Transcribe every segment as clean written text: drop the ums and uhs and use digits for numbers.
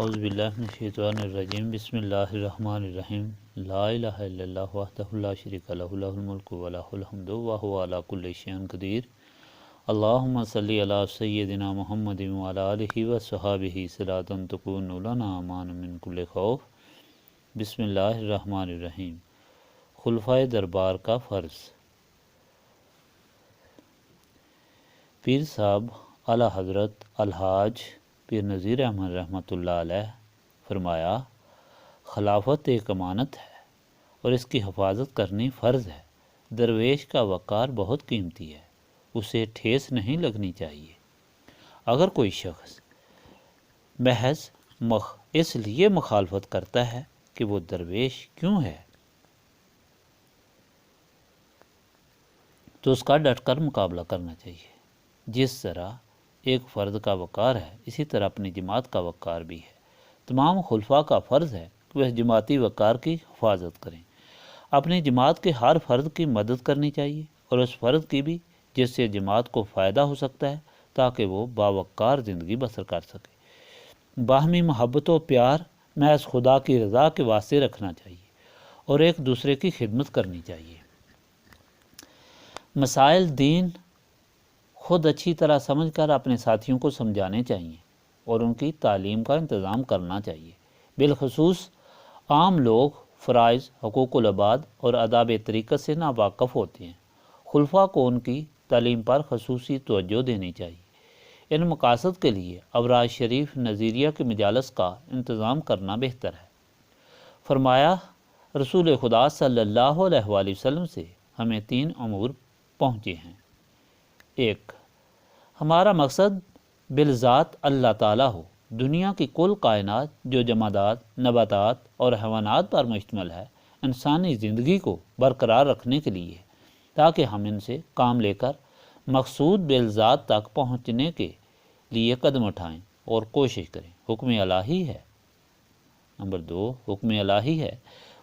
اعوذ باللہ من الشیطان الرجیم بسم اللہ الرحمن الرحیم لا الہ الا اللہ وحدہ لا شریک لہ لہ الملک و لہ الحمد وہو علی کل شیء قدیر اللہم صلی علی سیدنا محمد وعلی آلہ وصحبہ صلاۃ تکون لنا امان من کل خوف۔ بسم اللہ الرحمن الرحیم۔ خلفائے دربار کا فرض۔ پیر صاحب اعلیٰ حضرت الحاج پیر نذیر احمد رحمۃ اللہ علیہ فرمایا، خلافت ایک امانت ہے اور اس کی حفاظت کرنی فرض ہے۔ درویش کا وقار بہت قیمتی ہے، اسے ٹھیس نہیں لگنی چاہیے۔ اگر کوئی شخص محض اس لیے مخالفت کرتا ہے کہ وہ درویش کیوں ہے تو اس کا ڈٹ کر مقابلہ کرنا چاہیے۔ جس طرح ایک فرد کا وقار ہے، اسی طرح اپنی جماعت کا وقار بھی ہے۔ تمام خلفاء کا فرض ہے کہ وہ جماعتی وقار کی حفاظت کریں۔ اپنی جماعت کے ہر فرد کی مدد کرنی چاہیے اور اس فرد کی بھی جس سے جماعت کو فائدہ ہو سکتا ہے، تاکہ وہ باوقار زندگی بسر کر سکے۔ باہمی محبت و پیار محض خدا کی رضا کے واسطے رکھنا چاہیے اور ایک دوسرے کی خدمت کرنی چاہیے۔ مسائل دین خود اچھی طرح سمجھ کر اپنے ساتھیوں کو سمجھانے چاہیے اور ان کی تعلیم کا انتظام کرنا چاہیے۔ بالخصوص عام لوگ فرائض، حقوق العباد اور آداب طریقت سے ناواقف ہوتے ہیں۔ خلفاء کو ان کی تعلیم پر خصوصی توجہ دینی چاہیے۔ ان مقاصد کے لیے اوراق شریف نظیریہ کے مجالس کا انتظام کرنا بہتر ہے۔ فرمایا، رسول خدا صلی اللہ علیہ وآلہ وسلم سے ہمیں 3 امور پہنچے ہیں۔ 1، ہمارا مقصد بالذات اللہ تعالیٰ ہو۔ دنیا کی کل کائنات جو جمادات، نباتات اور حیوانات پر مشتمل ہے، انسانی زندگی کو برقرار رکھنے کے لیے، تاکہ ہم ان سے کام لے کر مقصود بالذات تک پہنچنے کے لیے قدم اٹھائیں اور کوشش کریں۔ حکم الہی ہے۔ نمبر 2، حکم الہی ہے،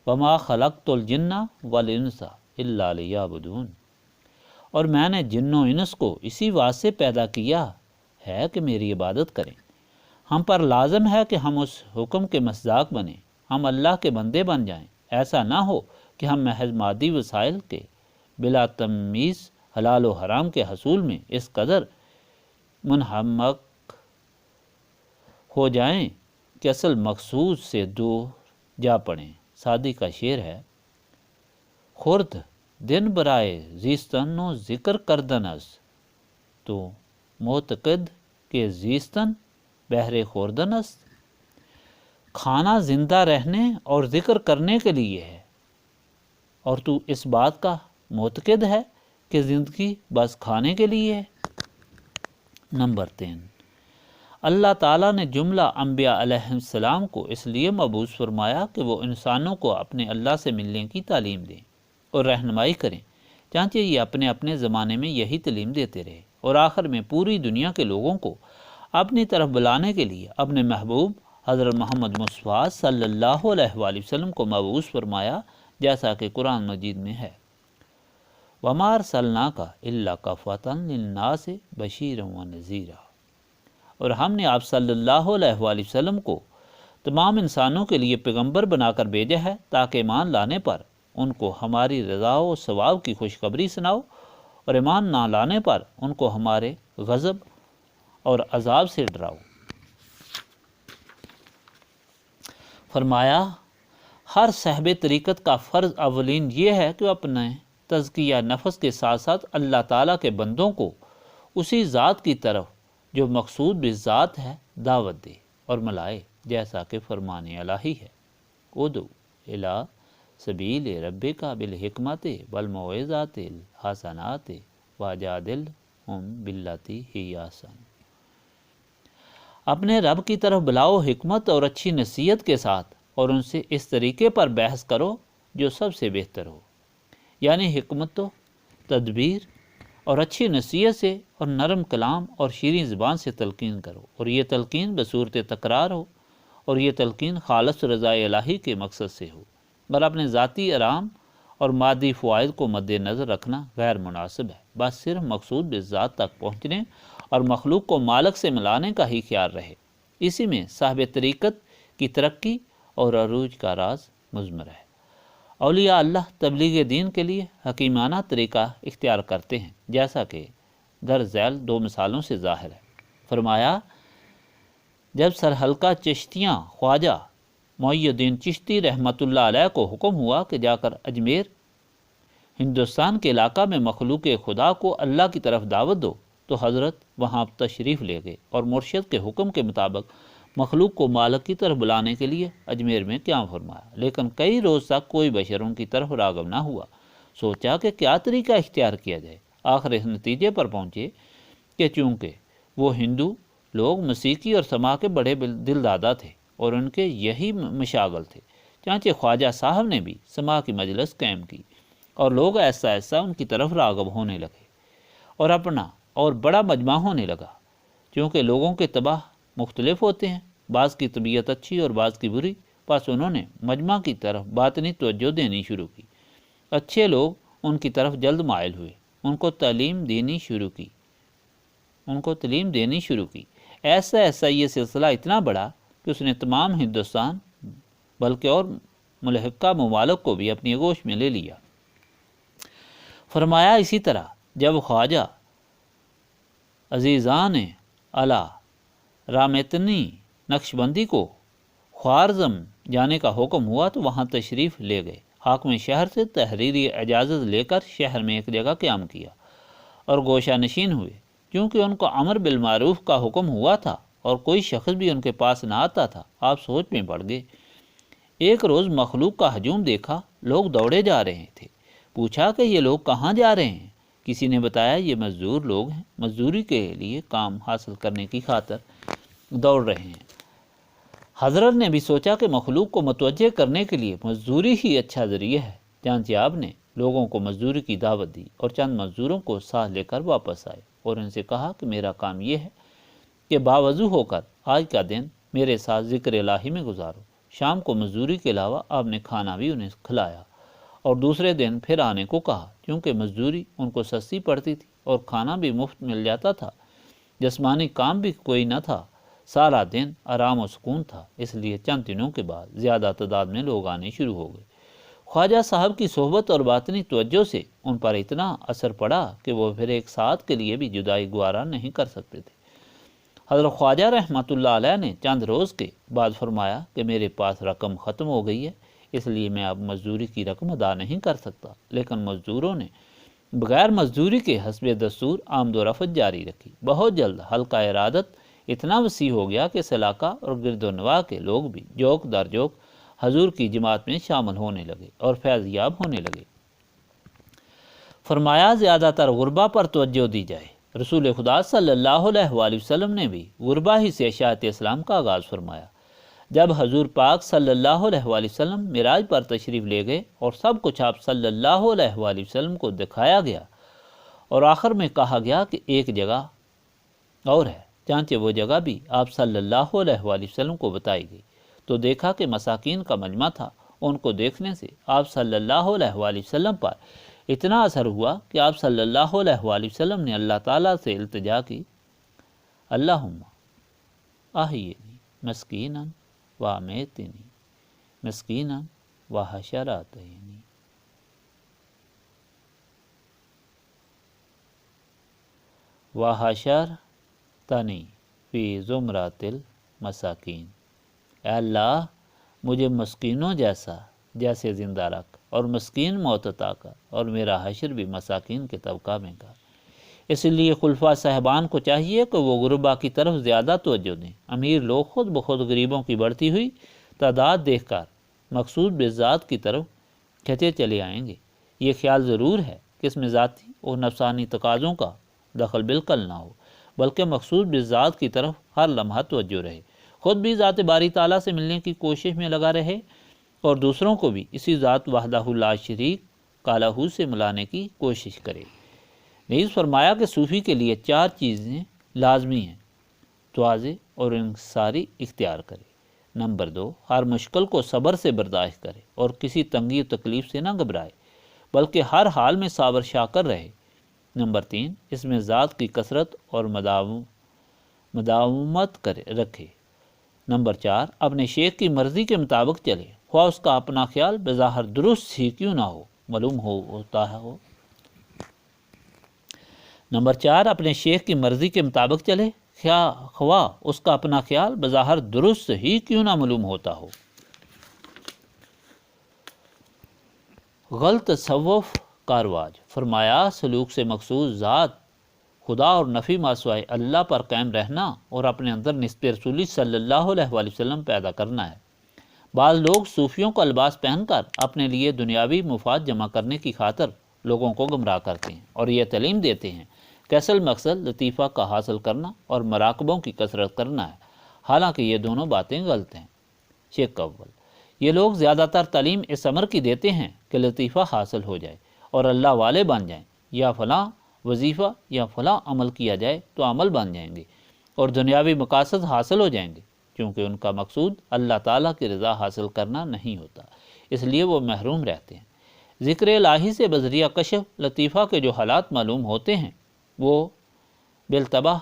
وما خلقت الجن والانس الا لیعبدون، اور میں نے جن و انس کو اسی واسطے پیدا کیا ہے کہ میری عبادت کریں۔ ہم پر لازم ہے کہ ہم اس حکم کے مصداق بنیں، ہم اللہ کے بندے بن جائیں۔ ایسا نہ ہو کہ ہم محض مادی وسائل کے بلا تمیز حلال و حرام کے حصول میں اس قدر منہمک ہو جائیں کہ اصل مقصود سے دور جا پڑیں۔ سعدی کا شعر ہے، خورد دن برائے زیستن و ذکر کردن است، تو معتقد کہ زیستن بہر خوردن است۔ کھانا زندہ رہنے اور ذکر کرنے کے لیے ہے، اور تو اس بات کا معتقد ہے کہ زندگی بس کھانے کے لیے ہے۔ نمبر 3، اللہ تعالیٰ نے جملہ انبیاء علیہ السلام کو اس لیے مبعوث فرمایا کہ وہ انسانوں کو اپنے اللہ سے ملنے کی تعلیم دیں اور رہنمائی کریں، چانچہ یہ اپنے اپنے زمانے میں یہی تعلیم دیتے رہے، اور آخر میں پوری دنیا کے لوگوں کو اپنی طرف بلانے کے لیے اپنے محبوب حضرت محمد مصطفیٰ صلی اللہ علیہ وآلہ وسلم کو مبعوث فرمایا، جیسا کہ قرآن مجید میں ہے، وَمَا أَرْسَلْنَاكَ إِلَّا كَافَّةً لِلنَّاسِ بَشِيرًا وَنَذِيرًا، اور ہم نے آپ صلی اللہ علیہ وآلہ وسلم کو تمام انسانوں کے لیے پیغمبر بنا کر بھیجا ہے، تاکہ ایمان لانے پر ان کو ہماری رضا و ثواب کی خوشخبری سناؤ، اور ایمان نہ لانے پر ان کو ہمارے غضب اور عذاب سے ڈراؤ۔ فرمایا، ہر صاحب طریقت کا فرض اولین یہ ہے کہ وہ اپنے تزکیہ نفس کے ساتھ ساتھ اللہ تعالیٰ کے بندوں کو اسی ذات کی طرف جو مقصود بالذات ہے دعوت دے اور ملائے، جیسا کہ فرمان الہی ہے، ادعو الی سبیل ربک بالحکمت والموعظۃ الحسنۃ وجادلہم باللتی ہی احسن۔ اپنے رب کی طرف بلاؤ حکمت اور اچھی نصیحت کے ساتھ، اور ان سے اس طریقے پر بحث کرو جو سب سے بہتر ہو، یعنی حکمت و تدبیر اور اچھی نصیحت سے، اور نرم کلام اور شیریں زبان سے تلقین کرو، اور یہ تلقین بصورت تکرار ہو، اور یہ تلقین خالص رضا الہی کے مقصد سے ہو، اور اپنے ذاتی آرام اور مادی فوائد کو مد نظر رکھنا غیر مناسب ہے۔ بس صرف مقصود بالذات تک پہنچنے اور مخلوق کو مالک سے ملانے کا ہی خیال رہے۔ اسی میں صاحب طریقت کی ترقی اور عروج کا راز مضمر ہے۔ اولیاء اللہ تبلیغ دین کے لیے حکیمانہ طریقہ اختیار کرتے ہیں، جیسا کہ در ذیل 2 مثالوں سے ظاہر ہے۔ فرمایا، جب سرحلقہ چشتیاں خواجہ معی الدین چشتی رحمۃ اللہ علیہ کو حکم ہوا کہ جا کر اجمیر ہندوستان کے علاقہ میں مخلوق خدا کو اللہ کی طرف دعوت دو، تو حضرت وہاں تشریف لے گئے اور مرشد کے حکم کے مطابق مخلوق کو مالک کی طرف بلانے کے لیے اجمیر میں قیام فرمایا۔ لیکن کئی روز تک کوئی بشر ان کی طرف راغب نہ ہوا۔ سوچا کہ کیا طریقہ اختیار کیا جائے۔ آخر اس نتیجے پر پہنچے کہ چونکہ وہ ہندو لوگ موسیقی اور سماع کے بڑے دل دادا تھے اور ان کے یہی مشاغل تھے، چنانچہ خواجہ صاحب نے بھی سماع کی مجلس قائم کی اور لوگ ایسا ایسا ان کی طرف راغب ہونے لگے اور اپنا اور بڑا مجمع ہونے لگا۔ چونکہ لوگوں کے طبع مختلف ہوتے ہیں، بعض کی طبیعت اچھی اور بعض کی بری، پس انہوں نے مجمع کی طرف باطنی توجہ دینی شروع کی۔ اچھے لوگ ان کی طرف جلد مائل ہوئے، ان کو تعلیم دینی شروع کی۔ ایسا ایسا یہ سلسلہ اتنا بڑا کہ اس نے تمام ہندوستان بلکہ اور ملحقہ ممالک کو بھی اپنی آغوش میں لے لیا۔ فرمایا، اسی طرح جب خواجہ عزیزان اعلیٰ رامتنی نقشبندی کو خوارزم جانے کا حکم ہوا تو وہاں تشریف لے گئے۔ حاکم شہر سے تحریری اجازت لے کر شہر میں ایک جگہ قیام کیا اور گوشہ نشین ہوئے۔ کیونکہ ان کو امر بالمعروف کا حکم ہوا تھا اور کوئی شخص بھی ان کے پاس نہ آتا تھا، آپ سوچ میں پڑ گئے۔ ایک روز مخلوق کا ہجوم دیکھا، لوگ دوڑے جا رہے تھے۔ پوچھا کہ یہ لوگ کہاں جا رہے ہیں؟ کسی نے بتایا یہ مزدور لوگ ہیں، مزدوری کے لیے کام حاصل کرنے کی خاطر دوڑ رہے ہیں۔ حضرت نے بھی سوچا کہ مخلوق کو متوجہ کرنے کے لیے مزدوری ہی اچھا ذریعہ ہے، چنانچہ آپ نے لوگوں کو مزدوری کی دعوت دی اور چند مزدوروں کو ساتھ لے کر واپس آئے اور ان سے کہا کہ میرا کام یہ ہے کہ باوضو ہو کر آج کا دن میرے ساتھ ذکر الہی میں گزارو۔ شام کو مزدوری کے علاوہ آپ نے کھانا بھی انہیں کھلایا اور دوسرے دن پھر آنے کو کہا، کیونکہ مزدوری ان کو سستی پڑتی تھی اور کھانا بھی مفت مل جاتا تھا۔ جسمانی کام بھی کوئی نہ تھا، سارا دن آرام و سکون تھا، اس لیے چند دنوں کے بعد زیادہ تعداد میں لوگ آنے شروع ہو گئے۔ خواجہ صاحب کی صحبت اور باطنی توجہ سے ان پر اتنا اثر پڑا کہ وہ پھر ایک ساتھ کے لیے بھی جدائی گوارا نہیں کر سکتے تھے۔ حضرت خواجہ رحمۃ اللہ علیہ نے چند روز کے بعد فرمایا کہ میرے پاس رقم ختم ہو گئی ہے، اس لیے میں اب مزدوری کی رقم ادا نہیں کر سکتا۔ لیکن مزدوروں نے بغیر مزدوری کے حسب دستور آمد و رفت جاری رکھی۔ بہت جلد حلقہ ارادت اتنا وسیع ہو گیا کہ اس علاقہ اور گرد و نواح کے لوگ بھی جوک در جوک حضور کی جماعت میں شامل ہونے لگے اور فیض یاب ہونے لگے۔ فرمایا، زیادہ تر غربا پر توجہ دی جائے۔ رسول خدا صلی اللہ علیہ وآلہ وسلم نے بھی غربا ہی سے اشاعت اسلام کا آغاز فرمایا۔ جب حضور پاک صلی اللہ علیہ وآلہ وسلم معراج پر تشریف لے گئے اور سب کچھ آپ صلی اللہ علیہ وآلہ وسلم کو دکھایا گیا اور آخر میں کہا گیا کہ ایک جگہ اور ہے، چنانچہ وہ جگہ بھی آپ صلی اللہ علیہ وآلہ وسلم کو بتائی گئی، تو دیکھا کہ مساکین کا مجمع تھا۔ ان کو دیکھنے سے آپ صلی اللہ علیہ وآلہ وسلم پر اتنا اثر ہوا کہ آپ صلی اللہ علیہ وآلہ وسلم نے اللہ تعالیٰ سے التجا کی، اللہم احیینی مسکینا وامیتنی مسکینا وحشراتینی۔ وحشرتنی فی زمرۃ المساکین۔ اے اللہ، مجھے مسکینوں جیسے زندہ رکھ اور مسکین موت عطا کر، اور میرا حشر بھی مساکین کے طبقہ میں کر۔ اس لیے خلفاء صاحبان کو چاہیے کہ وہ غربا کی طرف زیادہ توجہ دیں۔ امیر لوگ خود بخود غریبوں کی بڑھتی ہوئی تعداد دیکھ کر مقصود بالذات کی طرف کھنچے چلے آئیں گے۔ یہ خیال ضرور ہے کہ اس میں ذاتی اور نفسانی تقاضوں کا دخل بالکل نہ ہو، بلکہ مقصود بالذات کی طرف ہر لمحہ توجہ رہے، خود بھی ذات باری تعالیٰ سے ملنے کی کوشش میں لگا رہے اور دوسروں کو بھی اسی ذات وحدہ لا شریک کالہ سے ملانے کی کوشش کرے۔ نیز فرمایا کہ صوفی کے لیے 4 چیزیں لازمی ہیں، تواضع اور انکساری اختیار کرے۔ نمبر 2، ہر مشکل کو صبر سے برداشت کرے اور کسی تنگی و تکلیف سے نہ گھبرائے، بلکہ ہر حال میں صابر شاکر رہے۔ نمبر 3، اس میں ذات کی کثرت اور مداومت رکھے۔ نمبر 4، اپنے شیخ کی مرضی کے مطابق چلے، خواہ اس کا اپنا خیال بظاہر درست ہی کیوں نہ معلوم ہوتا ہو۔ نمبر 4، اپنے شیخ کی مرضی کے مطابق چلے، خواہ اس کا اپنا خیال بظاہر درست ہی کیوں نہ معلوم ہوتا ہو۔ غلط تصوف کا رواج۔ فرمایا سلوک سے مقصود ذات خدا اور نفی ما سوائے اللہ پر قائم رہنا اور اپنے اندر نسبت رسولی صلی اللہ علیہ وآلہ وسلم پیدا کرنا ہے۔ بعض لوگ صوفیوں کا لباس پہن کر اپنے لیے دنیاوی مفاد جمع کرنے کی خاطر لوگوں کو گمراہ کرتے ہیں اور یہ تعلیم دیتے ہیں کہ اصل مقصد لطیفہ کا حاصل کرنا اور مراقبوں کی کثرت کرنا ہے، حالانکہ یہ دونوں باتیں غلط ہیں۔ شیخ اول، یہ لوگ زیادہ تر تعلیم اس امر کی دیتے ہیں کہ لطیفہ حاصل ہو جائے اور اللہ والے بن جائیں، یا فلاں وظیفہ یا فلاں عمل کیا جائے تو عمل بن جائیں گے اور دنیاوی مقاصد حاصل ہو جائیں گے، کیونکہ ان کا مقصود اللہ تعالیٰ کی رضا حاصل کرنا نہیں ہوتا، اس لیے وہ محروم رہتے ہیں۔ ذکر الہی سے بذریعہ کشف لطیفہ کے جو حالات معلوم ہوتے ہیں وہ بالتباہ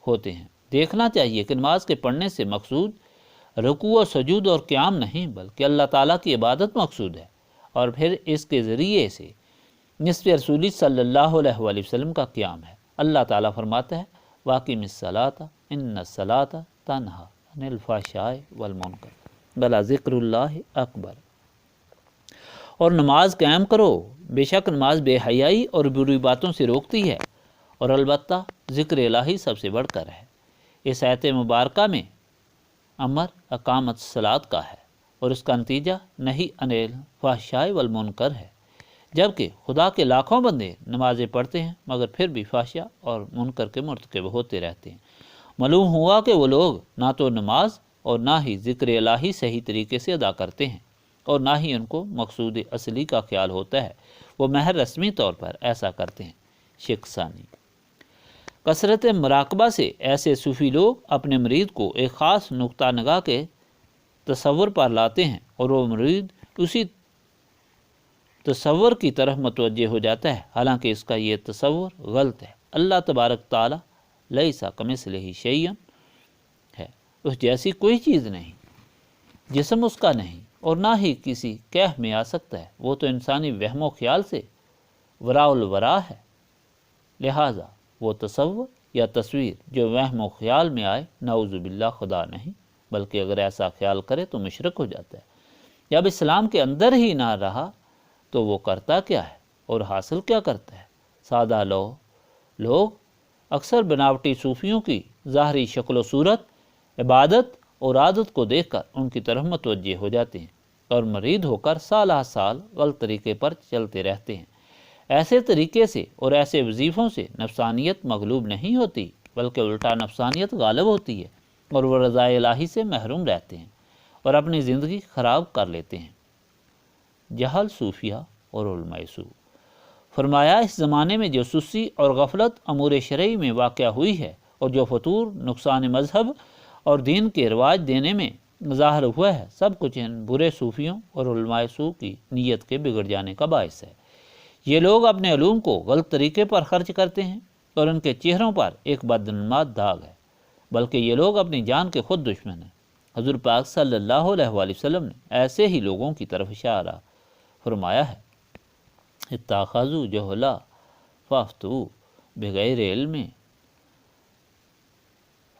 ہوتے ہیں۔ دیکھنا چاہیے کہ نماز کے پڑھنے سے مقصود رکوع و سجود اور قیام نہیں بلکہ اللہ تعالیٰ کی عبادت مقصود ہے، اور پھر اس کے ذریعے سے نسب رسولی صلی اللہ علیہ وآلہ وسلم کا قیام ہے۔ اللہ تعالیٰ فرماتا ہے واقم الصلاۃ ان الصلاۃ تنہی عن الفحشاء والمنکر ولذکر اللہ اکبر، اور نماز قائم کرو، بے شک نماز بے حیائی اور بری باتوں سے روکتی ہے، اور البتہ ذکر الہی سب سے بڑھ کر ہے۔ اس آیت مبارکہ میں امر اقامت الصلاۃ کا ہے اور اس کا نتیجہ نہی عن الفحشاء والمنکر ہے، جبکہ خدا کے لاکھوں بندے نمازیں پڑھتے ہیں مگر پھر بھی فحشاء اور منکر کے مرتکب ہوتے رہتے ہیں۔ معلوم ہوا کہ وہ لوگ نہ تو نماز اور نہ ہی ذکر الہی صحیح طریقے سے ادا کرتے ہیں، اور نہ ہی ان کو مقصود اصلی کا خیال ہوتا ہے، وہ محض رسمی طور پر ایسا کرتے ہیں۔ شیخ ثانی، کثرت مراقبہ سے ایسے صوفی لوگ اپنے مرید کو ایک خاص نقطہ نگاہ کے تصور پر لاتے ہیں اور وہ مرید اسی تصور کی طرف متوجہ ہو جاتا ہے، حالانکہ اس کا یہ تصور غلط ہے۔ اللہ تبارک تعالیٰ لیس کمثلہ شیء ہے، اس جیسی کوئی چیز نہیں، جسم اس کا نہیں اور نہ ہی کسی کہف میں آ سکتا ہے، وہ تو انسانی وہم و خیال سے وراء الورا ہے، لہٰذا وہ تصور یا تصویر جو وہم و خیال میں آئے نعوذ باللہ خدا نہیں، بلکہ اگر ایسا خیال کرے تو مشرک ہو جاتا ہے۔ جب اسلام کے اندر ہی نہ رہا تو وہ کرتا کیا ہے اور حاصل کیا کرتا ہے؟ سادہ لوگ اکثر بناوٹی صوفیوں کی ظاہری شکل و صورت، عبادت اور عادت کو دیکھ کر ان کی طرف متوجہ ہو جاتے ہیں اور مرید ہو کر سالہ سال غلط طریقے پر چلتے رہتے ہیں۔ ایسے طریقے سے اور ایسے وظیفوں سے نفسانیت مغلوب نہیں ہوتی بلکہ الٹا نفسانیت غالب ہوتی ہے اور وہ رضا الہی سے محروم رہتے ہیں اور اپنی زندگی خراب کر لیتے ہیں۔ جہل صوفیہ اور علماء سو۔ فرمایا اس زمانے میں جو سستی اور غفلت امور شرعی میں واقع ہوئی ہے اور جو فطور، نقصان مذہب اور دین کے رواج دینے میں ظاہر ہوا ہے، سب کچھ ان برے صوفیوں اور علماء سو کی نیت کے بگڑ جانے کا باعث ہے۔ یہ لوگ اپنے علوم کو غلط طریقے پر خرچ کرتے ہیں اور ان کے چہروں پر ایک بدنما داغ ہے، بلکہ یہ لوگ اپنی جان کے خود دشمن ہیں۔ حضور پاک صلی اللہ علیہ وآلہ وسلم نے ایسے ہی لوگوں کی طرف اشارہ فرمایا ہے، اتخذوا جہلا فافتوا بغیر علم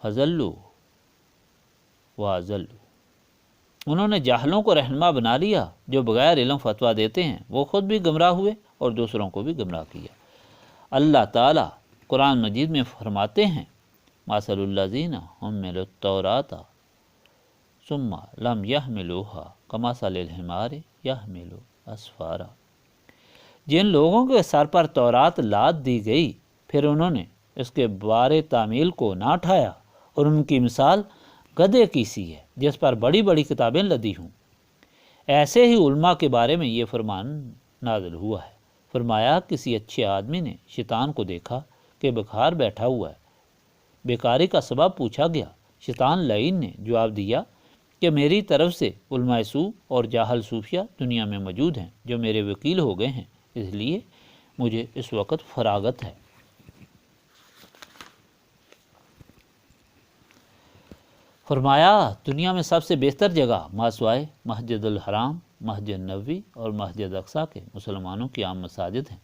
فضلوا واضلوا۔ انہوں نے جاہلوں کو رہنما بنا لیا جو بغیر علم فتویٰ دیتے ہیں، وہ خود بھی گمراہ ہوئے اور دوسروں کو بھی گمراہ کیا۔ اللہ تعالیٰ قرآن مجید میں فرماتے ہیں مثل الذین حملوا التوراۃ ثم لم يحملوها کمثل الحمار یحمل اسفارا۔ جن لوگوں کے سر پر تورات لاد دی گئی پھر انہوں نے اس کے بارے تعمیل کو نہ اٹھایا، اور ان کی مثال گدھے کی سی ہے جس پر بڑی بڑی کتابیں لدی ہوں۔ ایسے ہی علماء کے بارے میں یہ فرمان نازل ہوا ہے۔ فرمایا کسی اچھے آدمی نے شیطان کو دیکھا کہ بکھار بیٹھا ہوا ہے، بیکاری کا سبب پوچھا گیا۔ شیطان لعین نے جواب دیا کہ میری طرف سے علماء سو اور جاہل صوفیہ دنیا میں موجود ہیں جو میرے وکیل ہو گئے ہیں، اس لیے مجھے اس وقت فراغت ہے۔ فرمایا دنیا میں سب سے بہتر جگہ ماسوائے مسجد الحرام، مسجد نبوی اور مسجد اقصیٰ کے مسلمانوں کی عام مساجد ہیں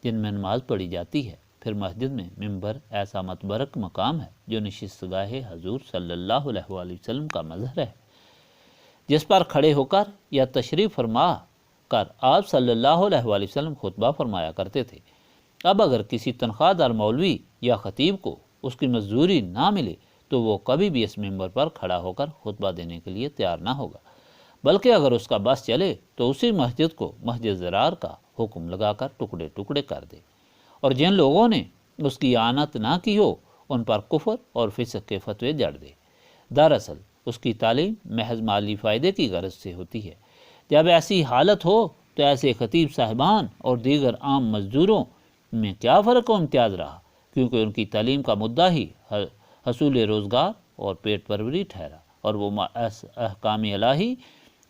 جن میں نماز پڑھی جاتی ہے۔ پھر مسجد میں ممبر ایسا متبرک مقام ہے جو نشست گاہ حضور صلی اللہ علیہ وآلہ وسلم کا مظہر ہے، جس پر کھڑے ہو کر یا تشریف فرما کر آپ صلی اللہ علیہ وآلہ وسلم خطبہ فرمایا کرتے تھے۔ اب اگر کسی تنخواہ دار مولوی یا خطیب کو اس کی مزدوری نہ ملے تو وہ کبھی بھی اس ممبر پر کھڑا ہو کر خطبہ دینے کے لیے تیار نہ ہوگا، بلکہ اگر اس کا بس چلے تو اسی مسجد کو مسجد ضرار کا حکم لگا کر ٹکڑے ٹکڑے کر دے، اور جن لوگوں نے اس کی اعانت نہ کی ہو ان پر کفر اور فسق کے فتوے جڑ دے۔ دراصل اس کی تعلیم محض مالی فائدے کی غرض سے ہوتی ہے۔ جب ایسی حالت ہو تو ایسے خطیب صاحبان اور دیگر عام مزدوروں میں کیا فرق و امتیاز رہا، کیونکہ ان کی تعلیم کا مدعا ہی حصول روزگار اور پیٹ پروری ٹھہرا، اور وہ احکام الہی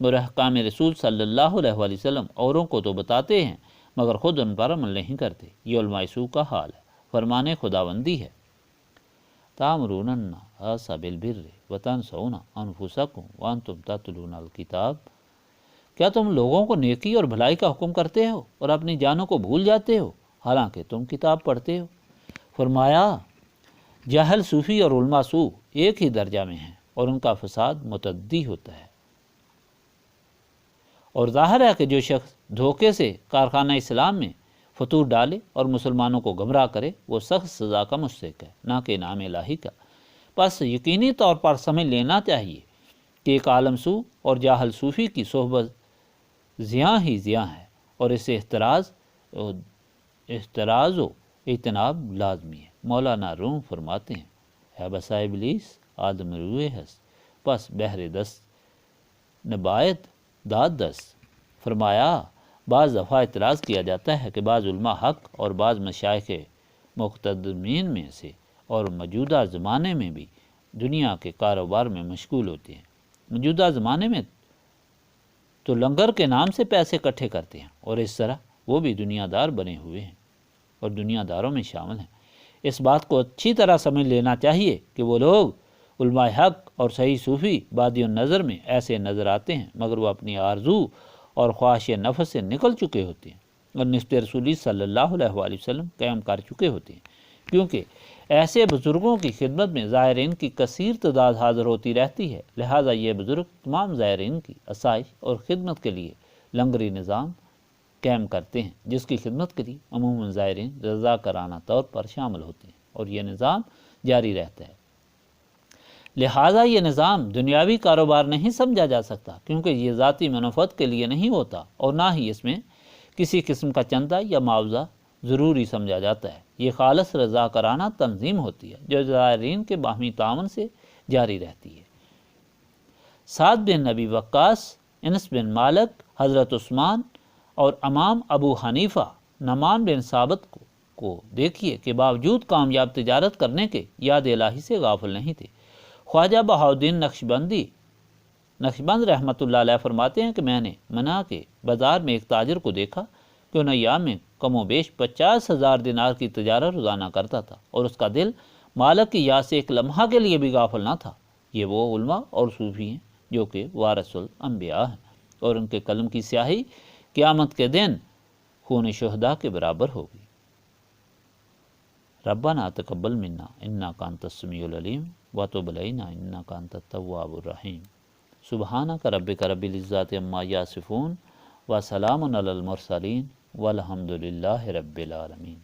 اور احکام رسول صلی اللہ علیہ وآلہ وسلم اوروں کو تو بتاتے ہیں مگر خود ان پر عمل نہیں کرتے۔ یہ علماء سوء کا حال ہے۔ فرمان خداوندی ہے تأمرون الناس بالبر وتنسون انفسکم وانتم تتلون الکتاب، کیا تم لوگوں کو نیکی اور بھلائی کا حکم کرتے ہو اور اپنی جانوں کو بھول جاتے ہو حالانکہ تم کتاب پڑھتے ہو؟ فرمایا جاہل صوفی اور علماء سوء ایک ہی درجہ میں ہیں اور ان کا فساد متعدی ہوتا ہے، اور ظاہر ہے کہ جو شخص دھوکے سے کارخانہ اسلام میں فتور ڈالے اور مسلمانوں کو گمراہ کرے وہ سخت سزا کا مستحق ہے، نہ کہ انعام الہی کا۔ بس یقینی طور پر سمجھ لینا چاہیے کہ ایک عالم سوء اور جاہل صوفی کی صحبت زیاں ہی زیاں ہے، اور اس سے احتراز و اجتناب لازمی ہے۔ مولانا روم فرماتے ہیں ہے بسا ابلیس آدم روئے ہس پس بہر دست نبایت داد دست۔ فرمایا بعض دفعہ اعتراض کیا جاتا ہے کہ بعض علماء حق اور بعض مشائخ مقتدمین میں سے اور موجودہ زمانے میں بھی دنیا کے کاروبار میں مشغول ہوتے ہیں۔ موجودہ زمانے میں تو لنگر کے نام سے پیسے اکٹھے کرتے ہیں، اور اس طرح وہ بھی دنیا دار بنے ہوئے ہیں اور دنیا داروں میں شامل ہیں۔ اس بات کو اچھی طرح سمجھ لینا چاہیے کہ وہ لوگ علماء حق اور صحیح صوفی بادی النظر میں ایسے نظر آتے ہیں مگر وہ اپنی آرزو اور خواہش نفس سے نکل چکے ہوتے ہیں اور نسبت رسولی صلی اللہ علیہ وآلہ وسلم قائم کر چکے ہوتے ہیں، کیونکہ ایسے بزرگوں کی خدمت میں زائرین کی کثیر تعداد حاضر ہوتی رہتی ہے، لہٰذا یہ بزرگ تمام زائرین کی آسائش اور خدمت کے لیے لنگری نظام قائم کرتے ہیں، جس کی خدمت کے لیے عموماً زائرین رضاکارانہ طور پر شامل ہوتے ہیں، اور یہ نظام جاری رہتا ہے۔ لہٰذا یہ نظام دنیاوی کاروبار نہیں سمجھا جا سکتا، کیونکہ یہ ذاتی منافعت کے لیے نہیں ہوتا، اور نہ ہی اس میں کسی قسم کا چندہ یا معاوضہ ضروری سمجھا جاتا ہے۔ یہ خالص رضاکارانہ تنظیم ہوتی ہے جو زائرین کے باہمی تعاون سے جاری رہتی ہے۔ سعد بن نبی وقاص، انس بن مالک، حضرت عثمان اور امام ابو حنیفہ نعمان بن ثابت کو دیکھیے کہ باوجود کامیاب تجارت کرنے کے یاد الہی سے غافل نہیں تھے۔ خواجہ بہاؤالدین نقشبند رحمۃ اللہ علیہ فرماتے ہیں کہ میں نے منا کے بازار میں ایک تاجر کو دیکھا کہ ان ایام میں کم و بیش 50,000 دینار کی تجارت روزانہ کرتا تھا، اور اس کا دل مالک کی یاد سے ایک لمحہ کے لیے بھی غافل نہ تھا۔ یہ وہ علماء اور صوفی ہیں جو کہ وارث الانبیاء ہیں، اور ان کے قلم کی سیاہی قیامت کے دن خون شہداء کے برابر ہوگی۔ ربنا تقبل منا انک انت السمیع العلیم وتب علینا انک انت التواب الرحیم۔ سبحانک ربک رب العزۃ عما یصفون وسلام علی المرسلین والحمد للہ رب العالمین۔